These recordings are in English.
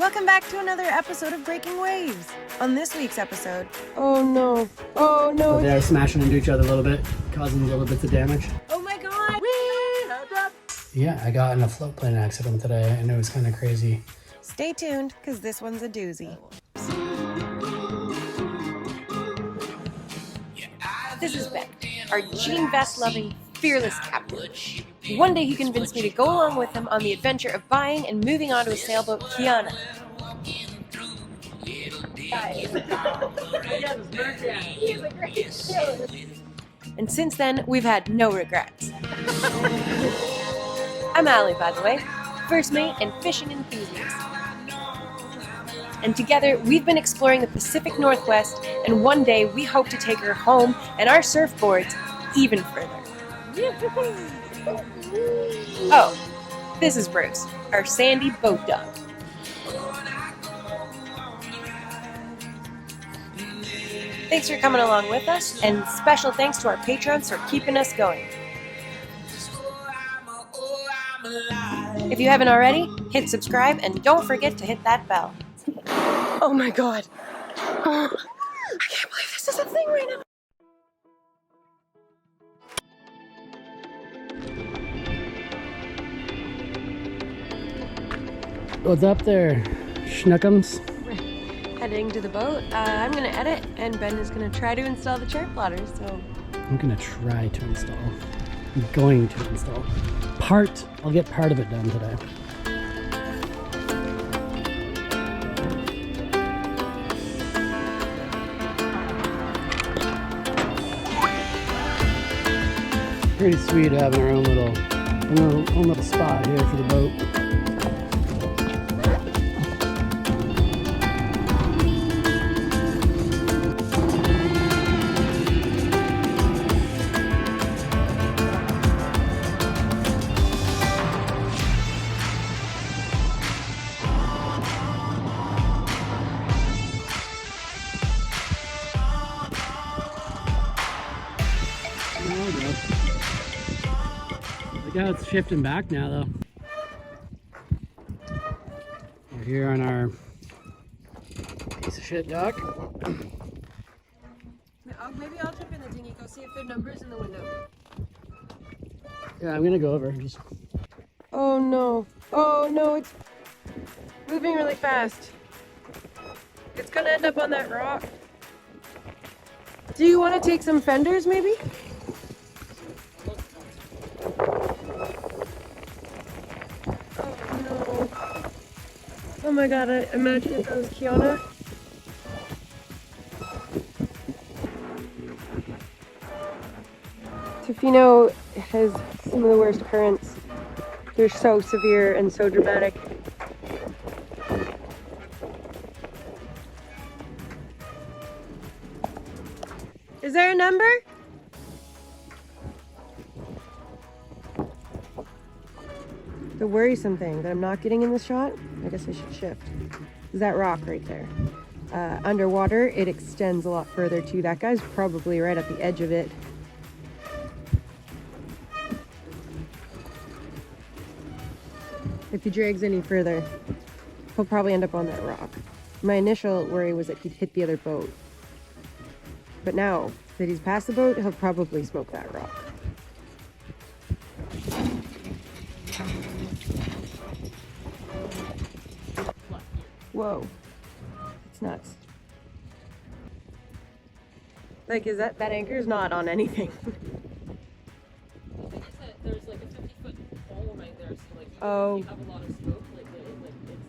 Welcome back to another episode of Breaking Waves. On this week's episode, Oh no. They're smashing into each other a little bit, causing little bits of damage. oh my god! Yeah, I got in a float plane accident today and it was kind of crazy. Stay tuned, because this one's a doozy. This is Ben, our jean vest-loving, fearless captain. One day he convinced me to go along with him on the adventure of buying and moving onto a sailboat, Kiana. And since then, we've had no regrets. I'm Allie, by the way, first mate and fishing enthusiast. And together, we've been exploring the Pacific Northwest, and one day we hope to take her home and our surfboards even further. Oh, this is Bruce, our sandy boat dog. Thanks for coming along with us, and special thanks to our patrons for keeping us going. If you haven't already, hit subscribe and don't forget to hit that bell. Oh my god. I can't believe this is a thing right now. What's up there, schnookums? Heading to the boat. I'm gonna edit, and Ben is gonna try to install the chart plotter, so... I'm gonna try to install. I'm going to install. I'll get part of it done today. Pretty sweet having our own little spot here for the boat. Look how it's shifting back now, though. We're here on our piece of shit dock. Maybe I'll jump in the dinghy, go see if there are numbers in the window. Yeah, I'm gonna go over. Oh no, it's moving really fast. It's gonna end up on that rock. Do you want to take some fenders, maybe? Oh no. Oh my god, I imagine if that was Kiana. Tofino has some of the worst currents. They're so severe and so dramatic. Is there a number? The worrisome thing that I'm not getting in this shot, I guess I should shift, is that rock right there. Underwater, it extends a lot further too. That guy's probably right at the edge of it. If he drags any further, he'll probably end up on that rock. My initial worry was that he'd hit the other boat. But now that he's past the boat, he'll probably smoke that rock. Whoa. It's nuts. Like, is that anchor's not on anything. There's like a 50-foot pole right there, so like Oh. you have a lot of scope, like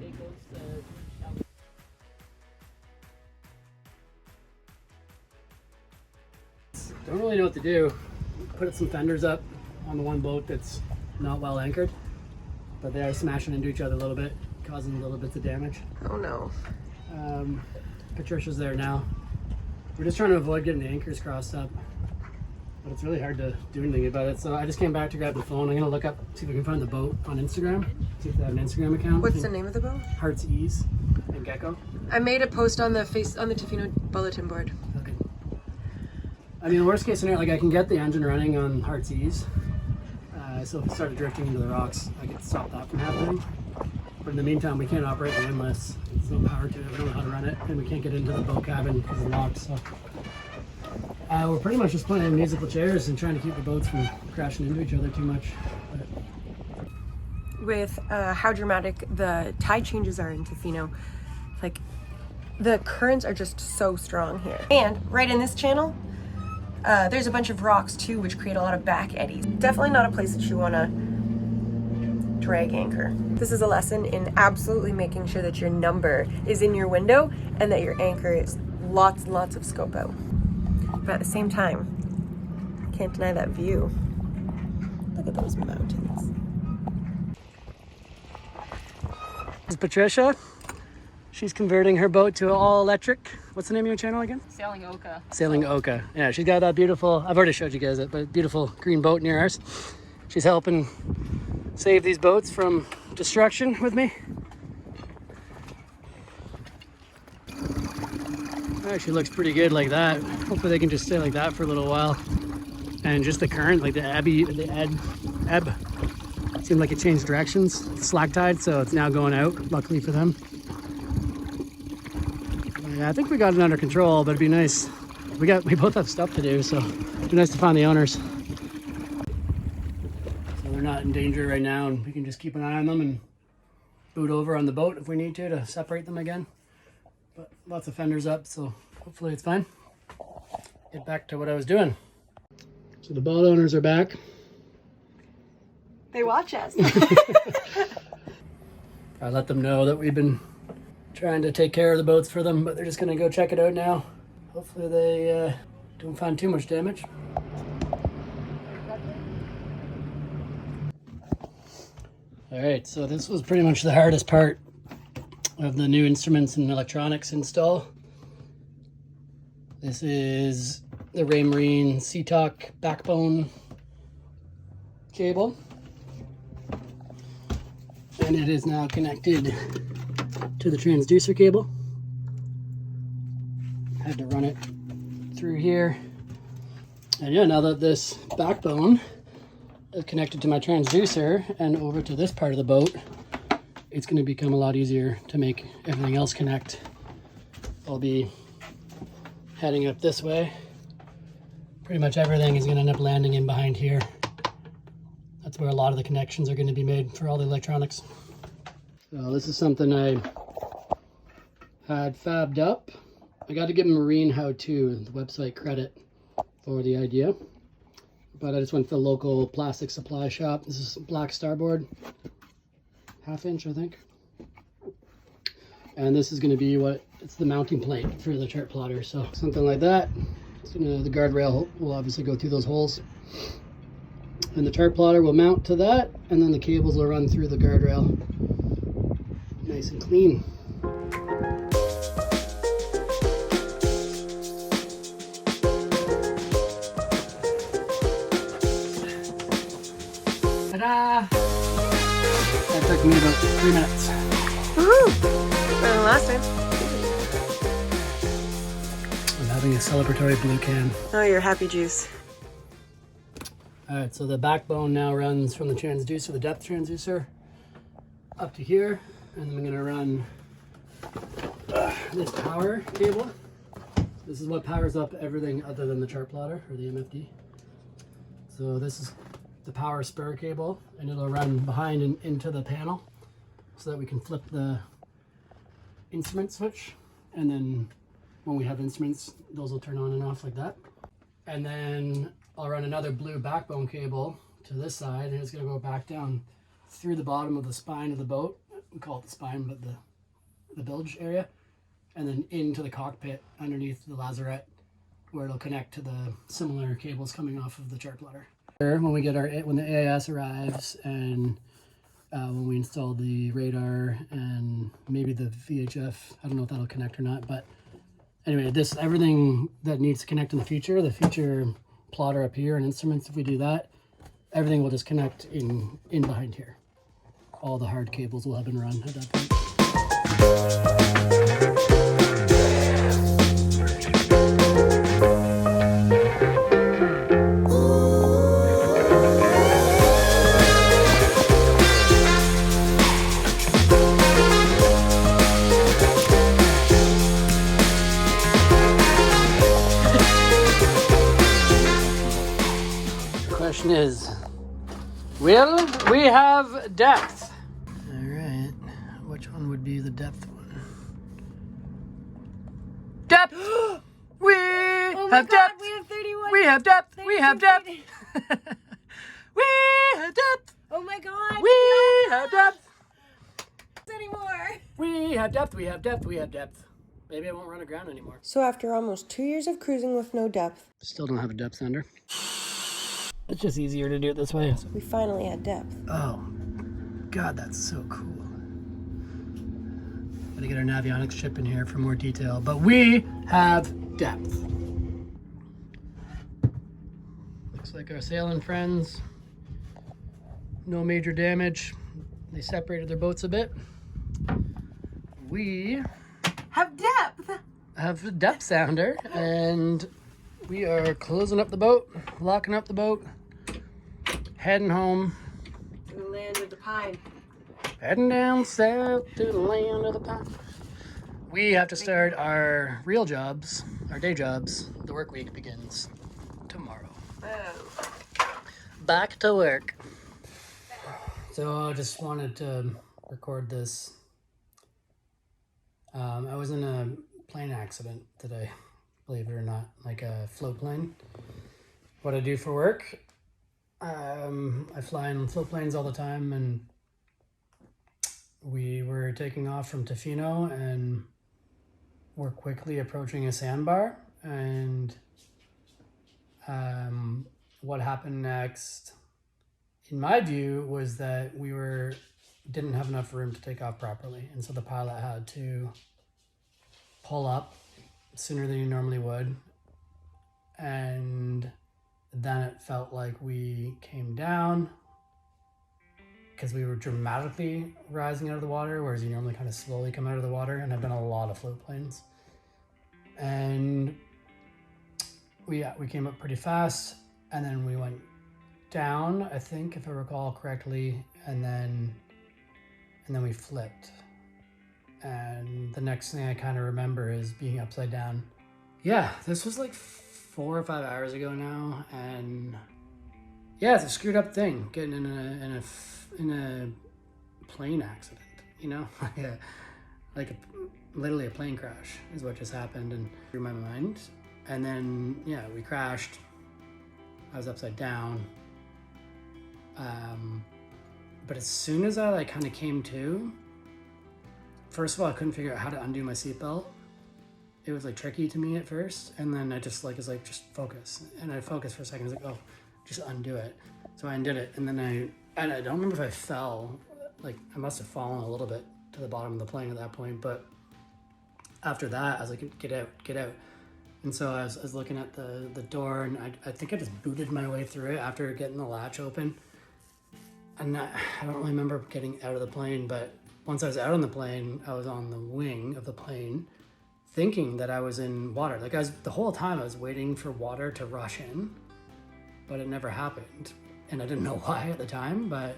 it goes out. Don't really know what to do. Put some fenders up on the one boat that's not well anchored, but they are smashing into each other a little bit, causing little bits of damage. Oh no. Patricia's there now. We're just trying to avoid getting the anchors crossed up, but it's really hard to do anything about it. So I just came back to grab the phone. I'm gonna look up, see if I can find the boat on Instagram, see if they have an Instagram account. What's the name of the boat? Heart's Ease and Gecko. I made a post on the Tofino bulletin board. Okay. I mean, the worst case scenario, like I can get the engine running on Heart's Ease. So if it started drifting into the rocks, I could stop that from happening. But in the meantime, we can't operate the windlass. There's no power to it. We don't know how to run it, and we can't get into the boat cabin because it's locked. So we're pretty much just playing musical chairs and trying to keep the boats from crashing into each other too much. But with how dramatic the tide changes are in Tofino, like the currents are just so strong here. And right in this channel, there's a bunch of rocks too, which create a lot of back eddies. Definitely not a place that you want to drag anchor. This is a lesson in absolutely making sure that your number is in your window and that your anchor is lots and lots of scope out. But at the same time, can't deny that view. Look at those mountains. this is Patricia. She's converting her boat to all electric. What's the name of your channel again? Sailing Oka. Sailing Oka. Yeah, she's got that beautiful, I've already showed you guys it, but beautiful green boat near ours. She's helping save these boats from destruction with me. Actually looks pretty good like that. Hopefully they can just stay like that for a little while. And just the current, like the ebb, seemed like it changed directions. It's slack tide, so it's now going out, luckily for them. Yeah, I think we got it under control, but it'd be nice. We both have stuff to do, so it'd be nice to find the owners. So they're not in danger right now, and we can just keep an eye on them and boot over on the boat if we need to separate them again. But lots of fenders up, so hopefully it's fine. Get back to what I was doing. So the boat owners are back. They watch us. I let them know that we've been trying to take care of the boats for them, but they're just gonna go check it out now. Hopefully they don't find too much damage. All right, so this was pretty much the hardest part of the new instruments and electronics install. This is the Raymarine C-Talk backbone cable, and it is now connected to the transducer cable. Had to run it through here, and yeah, now that this backbone is connected to my transducer and over to this part of the boat, it's going to become a lot easier to make everything else connect. I'll be heading up this way. Pretty much everything is going to end up landing in behind here. That's where a lot of the connections are going to be made for all the electronics. So this is something I had fabbed up. I got to give Marine How To, the website, credit for the idea. But I just went to the local plastic supply shop. This is black starboard. 1/2 inch, I think. And this is going to be it's the mounting plate for the chart plotter. So something like that. The guardrail will obviously go through those holes. And the chart plotter will mount to that, and then the cables will run through the guardrail. Nice and clean. Ta-da! That took me about 3 minutes. Woohoo! Better than last time. I'm having a celebratory blue can. Oh, your happy juice. Alright, so the backbone now runs from the transducer, the depth transducer, up to here, and I'm going to run this power cable. This is what powers up everything other than the chart plotter, or the MFD. So this is the power spur cable, and it'll run behind and into the panel so that we can flip the instrument switch, and then when we have instruments, those will turn on and off like that. And then I'll run another blue backbone cable to this side, and it's going to go back down through the bottom of the spine of the boat. We call it the spine, but the bilge area, and then into the cockpit underneath the lazarette, where it'll connect to the similar cables coming off of the chart plotter. When the AIS arrives, and when we install the radar and maybe the VHF, I don't know if that'll connect or not, but anyway, everything that needs to connect in the future plotter up here and instruments, if we do that, everything will just connect in behind here. All the hard cables will have been run at that point. question is, will we have depth? All right, which one would be the depth one? Depth! We have depth! We have 31. We have depth! We have depth! 32. We have depth! Oh my god. We have depth! Anymore. We have depth! We have depth! We have depth! Maybe I won't run aground anymore. So after almost 2 years of cruising with no depth, Still don't have a depth sounder. It's just easier to do it this way. we finally had depth. Oh, God, that's so cool. Gotta get our Navionics chip in here for more detail, but we have depth. Looks like our sailing friends, no major damage. They separated their boats a bit. We Have depth. have a depth sounder, and we are closing up the boat, locking up the boat, heading home. The land of the pine. Heading down south to the land of the pine. We have to start our real jobs, our day jobs. The work week begins tomorrow. Oh. Back to work. So I just wanted to record this. I was in a plane accident today, believe it or not, like a float plane. What I do for work, I fly in float planes all the time, and we were taking off from Tofino and we're quickly approaching a sandbar. And what happened next, in my view, was that we didn't have enough room to take off properly. And so the pilot had to pull up sooner than he normally would. And then it felt like we came down because we were dramatically rising out of the water, whereas you normally kind of slowly come out of the water. And I've done a lot of float planes. And we came up pretty fast, and then we went down, I think, if I recall correctly, and then we flipped. And the next thing I kind of remember is being upside down. Yeah, this was like 4 or 5 hours ago now, and yeah, it's a screwed up thing, getting in a plane accident, you know, literally a plane crash is what just happened and through my mind. And then yeah, we crashed. I was upside down. But as soon as I like kind of came to, first of all, I couldn't figure out how to undo my seatbelt. It was like tricky to me at first, and then I just like was like, just focus. And I focused for a second. I was like, oh, just undo it. So I undid it, and then I don't remember if I fell. Like I must have fallen a little bit to the bottom of the plane at that point. But after that, I was like, get out, get out. And so I was looking at the door, and I think I just booted my way through it after getting the latch open. And I don't really remember getting out of the plane, but once I was out on the plane, I was on the wing of the plane, thinking that I was in water. Like the whole time I was waiting for water to rush in, but it never happened. And I didn't know why at the time, but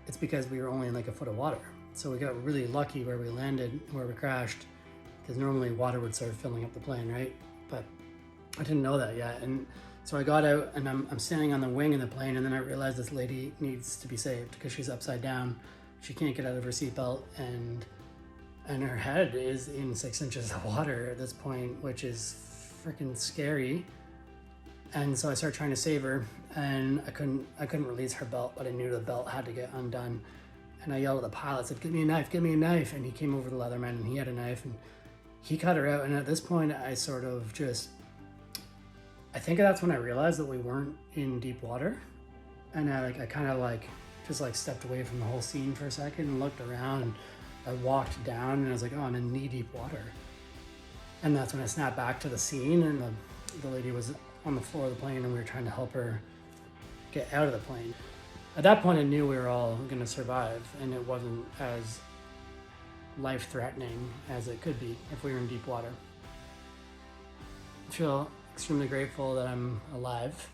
it's because we were only in like a foot of water. So we got really lucky where we landed, where we crashed, because normally water would start filling up the plane, right? But I didn't know that yet. And so I got out, and I'm standing on the wing of the plane, and then I realized this lady needs to be saved because she's upside down. She can't get out of her seatbelt, and her head is in 6 inches of water at this point, which is freaking scary. And so I started trying to save her, and I couldn't release her belt, but I knew the belt had to get undone. And I yelled at the pilot, said, "Give me a knife, give me a knife." And he came over to the Leatherman, and he had a knife, and he cut her out. And at this point, I sort of I think that's when I realized that we weren't in deep water. And I kind of just stepped away from the whole scene for a second and looked around, and I walked down, and I was like, oh, I'm in knee deep water. And that's when I snapped back to the scene, and the lady was on the floor of the plane, and we were trying to help her get out of the plane. At that point, I knew we were all gonna survive, and it wasn't as life-threatening as it could be if we were in deep water. I feel extremely grateful that I'm alive.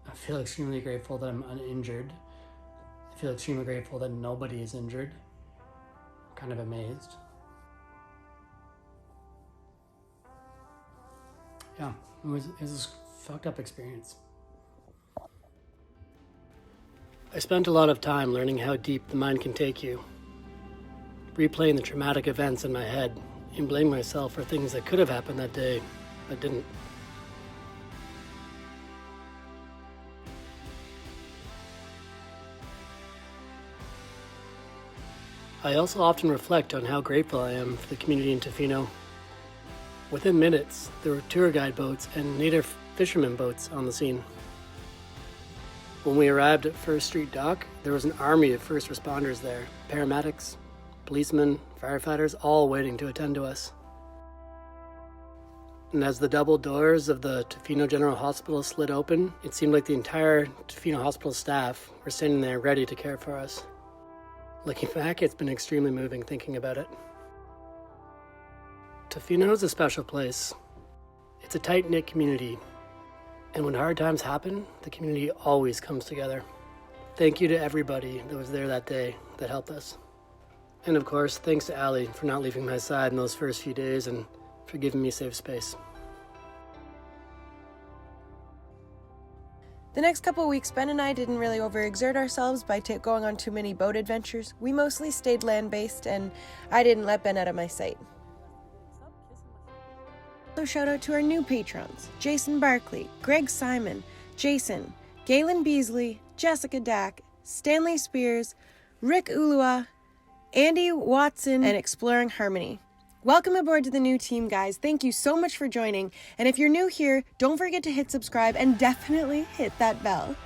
I feel extremely grateful that I'm uninjured. I feel extremely grateful that nobody is injured. I'm kind of amazed. Yeah, it was a fucked up experience. I spent a lot of time learning how deep the mind can take you, replaying the traumatic events in my head and blaming myself for things that could have happened that day but didn't. I also often reflect on how grateful I am for the community in Tofino. Within minutes, there were tour guide boats and native fishermen boats on the scene. When we arrived at First Street Dock, there was an army of first responders there, paramedics, policemen, firefighters, all waiting to attend to us. And as the double doors of the Tofino General Hospital slid open, it seemed like the entire Tofino Hospital staff were standing there ready to care for us. Looking back, it's been extremely moving thinking about it. Tofino is a special place. It's a tight-knit community. And when hard times happen, the community always comes together. Thank you to everybody that was there that day that helped us. And of course, thanks to Allie for not leaving my side in those first few days and for giving me safe space. The next couple weeks, Ben and I didn't really overexert ourselves by going on too many boat adventures. We mostly stayed land-based, and I didn't let Ben out of my sight. So shout out to our new patrons: Jason Barkley, Greg Simon, Jason, Galen Beasley, Jessica Dack, Stanley Spears, Rick Ulua, Andy Watson, and Exploring Harmony. Welcome aboard to the new team, guys. Thank you so much for joining. And if you're new here, don't forget to hit subscribe and definitely hit that bell.